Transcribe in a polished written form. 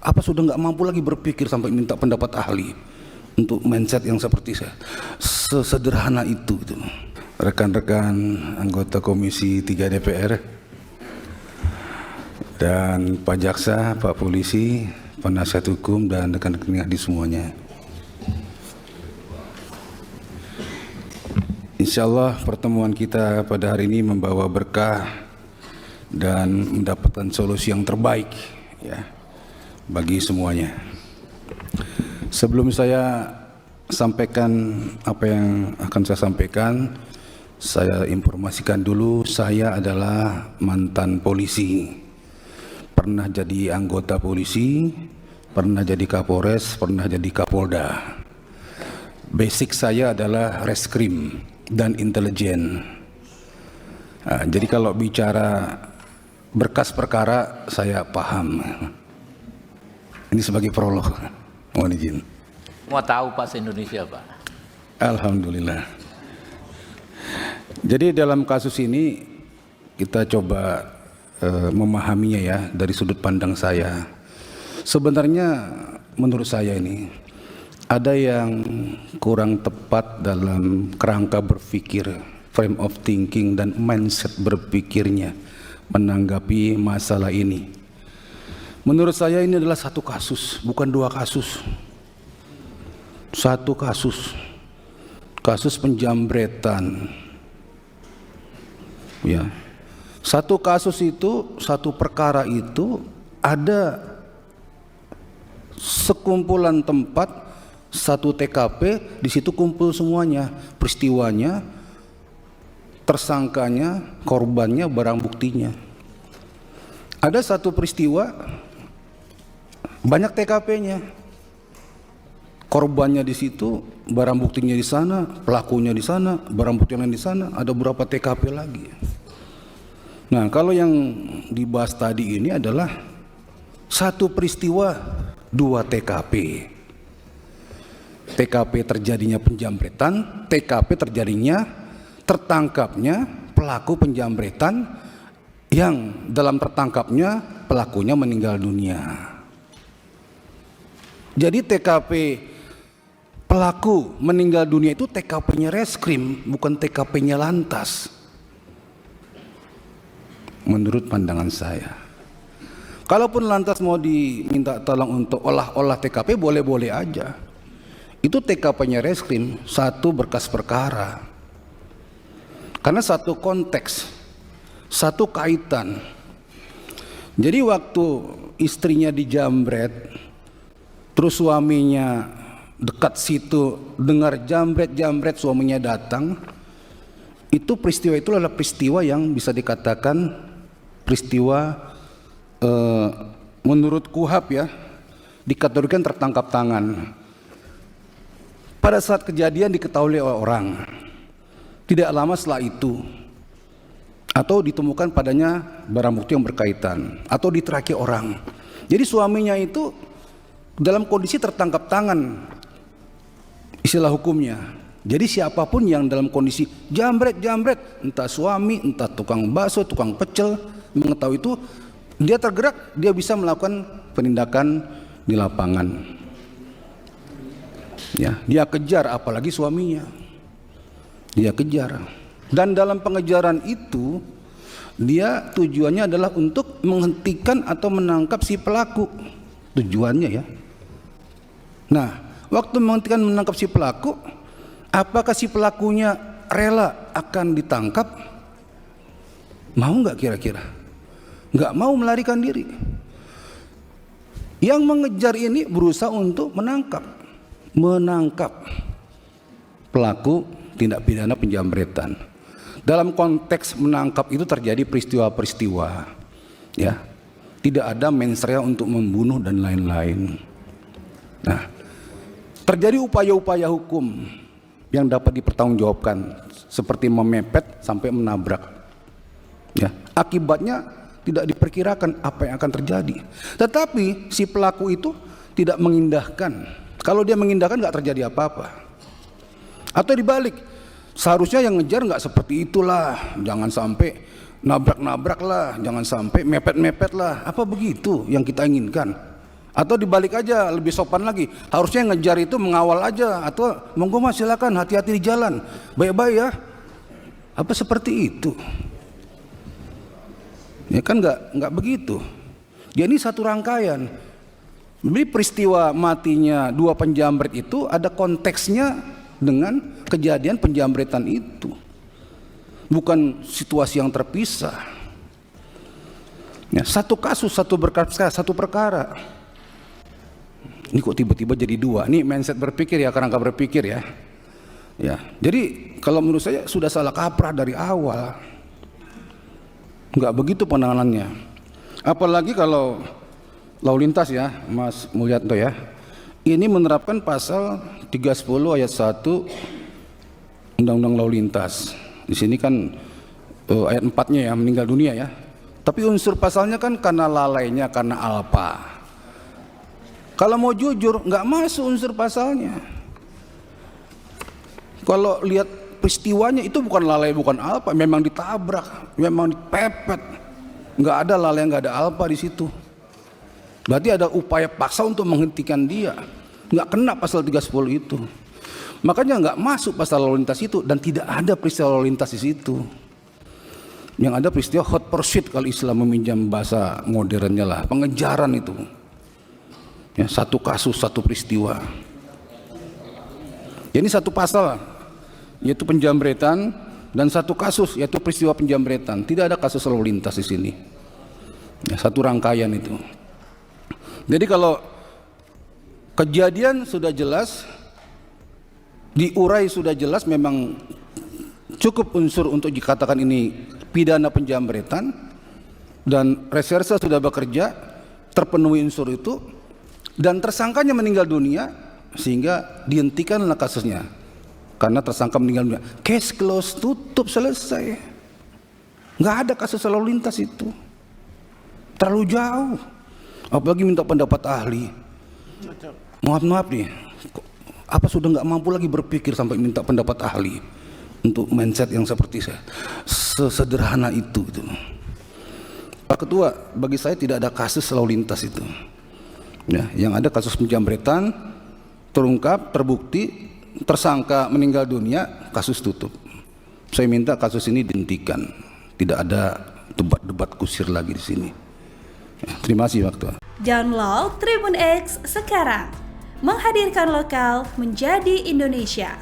Apa sudah nggak mampu lagi berpikir sampai minta pendapat ahli untuk mindset yang seperti saya? Sesederhana itu gitu. Rekan-rekan anggota Komisi 3 DPR dan Pak Jaksa, Pak Polisi, penasihat hukum dan rekan-rekan di semuanya. Insya Allah pertemuan kita pada hari ini membawa berkah dan mendapatkan solusi yang terbaik ya bagi semuanya. Sebelum saya sampaikan apa yang akan saya sampaikan, saya informasikan dulu saya adalah mantan polisi. Pernah jadi anggota polisi, pernah jadi Kapolres, pernah jadi Kapolda. Basic saya adalah reskrim dan intelijen. Nah, jadi kalau bicara berkas perkara saya paham. Ini sebagai prolog. Mohon izin. Mau tahu Pak se-Indonesia Pak? Alhamdulillah. Jadi dalam kasus ini kita coba memahaminya ya dari sudut pandang saya. Sebenarnya menurut saya ini ada yang kurang tepat dalam kerangka berpikir, frame of thinking dan mindset berpikirnya menanggapi masalah ini. Menurut saya ini adalah satu kasus, bukan dua kasus. Satu kasus. Kasus penjambretan. Ya. Satu kasus itu, satu perkara itu ada sekumpulan tempat, satu TKP, di situ kumpul semuanya, peristiwanya, tersangkanya, korbannya, barang buktinya. Ada satu peristiwa, banyak TKP-nya, korbannya di situ, barang buktinya di sana, pelakunya di sana, barang buktinya di sana, ada beberapa TKP lagi. Nah, kalau yang dibahas tadi ini adalah satu peristiwa, dua TKP. TKP terjadinya penjambretan, TKP terjadinya tertangkapnya pelaku penjambretan yang dalam tertangkapnya pelakunya meninggal dunia. Jadi TKP pelaku meninggal dunia itu TKP-nya reskrim, bukan TKP-nya lantas. Menurut pandangan saya. Kalaupun lantas mau diminta tolong untuk olah TKP, boleh-boleh aja. Itu TKP-nya reskrim, satu berkas perkara. Karena satu konteks, satu kaitan. Jadi waktu istrinya dijambret, terus suaminya dekat situ dengar jambret suaminya datang, itu peristiwa itu adalah peristiwa yang bisa dikatakan peristiwa menurut KUHP ya, dikategorikan tertangkap tangan. Pada saat kejadian diketahui oleh orang, tidak lama setelah itu, atau ditemukan padanya barang bukti yang berkaitan, atau diteraki orang. Jadi suaminya itu dalam kondisi tertangkap tangan, istilah hukumnya. Jadi siapapun yang dalam kondisi jambret, entah suami, entah tukang bakso, tukang pecel, mengetahui itu, dia tergerak, dia bisa melakukan penindakan di lapangan. Ya, dia kejar, apalagi suaminya. Dia kejar. Dan dalam pengejaran itu, dia tujuannya adalah untuk menghentikan atau menangkap si pelaku. Tujuannya ya. Nah, waktu menghentikan menangkap si pelaku, apakah si pelakunya rela akan ditangkap? Mau nggak kira-kira? Nggak mau melarikan diri. Yang mengejar ini berusaha untuk menangkap pelaku tindak pidana penjambretan. Dalam konteks menangkap itu terjadi peristiwa-peristiwa, ya, tidak ada mens rea untuk membunuh dan lain-lain. Nah, terjadi upaya-upaya hukum yang dapat dipertanggungjawabkan seperti memepet sampai menabrak. Ya, akibatnya tidak diperkirakan apa yang akan terjadi. Tetapi si pelaku itu tidak mengindahkan. Kalau dia mengindahkan nggak terjadi apa-apa. Atau dibalik, seharusnya yang ngejar nggak seperti itulah, jangan sampai nabrak-nabrak lah, jangan sampai mepet-mepet lah. Apa begitu yang kita inginkan? Atau dibalik aja, lebih sopan lagi. Harusnya yang ngejar itu mengawal aja, atau monggo mas silakan, hati-hati di jalan, baik-baik ya. Apa seperti itu? Ya kan nggak begitu. Ya ini satu rangkaian. Jadi peristiwa matinya dua penjamret itu ada konteksnya dengan kejadian penjamretan itu. Bukan situasi yang terpisah. Ya, satu kasus, satu perkara. Ini kok tiba-tiba jadi dua? Ini mindset berpikir ya, kerangka berpikir ya. Ya, jadi kalau menurut saya sudah salah kaprah dari awal. Enggak begitu penanganannya. Apalagi kalau lalu lintas ya, Mas Mulyanto ya. Ini menerapkan pasal 310 ayat 1 Undang-Undang Lalu Lintas. Di sini kan ayat 4-nya ya, meninggal dunia ya. Tapi unsur pasalnya kan karena lalainya, karena alpa. Kalau mau jujur, nggak masuk unsur pasalnya. Kalau lihat peristiwanya itu bukan lalai, bukan alpa, memang ditabrak, memang dipepet. Nggak ada lalai, nggak ada alpa di situ. Berarti ada upaya paksa untuk menghentikan dia. Nggak kena pasal 310 itu. Makanya nggak masuk pasal lalu lintas itu, dan tidak ada peristiwa lalu lintas di situ. Yang ada peristiwa hot pursuit kalau Islam meminjam bahasa modernnya lah, pengejaran itu. Ya, satu kasus, satu peristiwa. Ini satu pasal, yaitu penjamretan, dan satu kasus, yaitu peristiwa penjamretan. Tidak ada kasus lalu lintas di sini. Ya, satu rangkaian itu. Jadi kalau kejadian sudah jelas, diurai sudah jelas, memang cukup unsur untuk dikatakan ini pidana penjamretan, dan reserse sudah bekerja, terpenuhi unsur itu, dan tersangkanya meninggal dunia, sehingga dihentikanlah kasusnya karena tersangka meninggal dunia. Case close, tutup, selesai. Nggak ada kasus lalu lintas itu, terlalu jauh. Apalagi minta pendapat ahli. Maaf nih, apa sudah nggak mampu lagi berpikir sampai minta pendapat ahli untuk mindset yang seperti saya, sesederhana itu gitu. Pak Ketua, bagi saya tidak ada kasus lalu lintas itu. Ya, yang ada kasus penjamretan, terungkap, terbukti, tersangka meninggal dunia, kasus tutup. Saya minta kasus ini dihentikan. Tidak ada debat-debat kusir lagi di sini. Ya, terima kasih Pak Ketua. Download Tribun X sekarang, menghadirkan lokal menjadi Indonesia.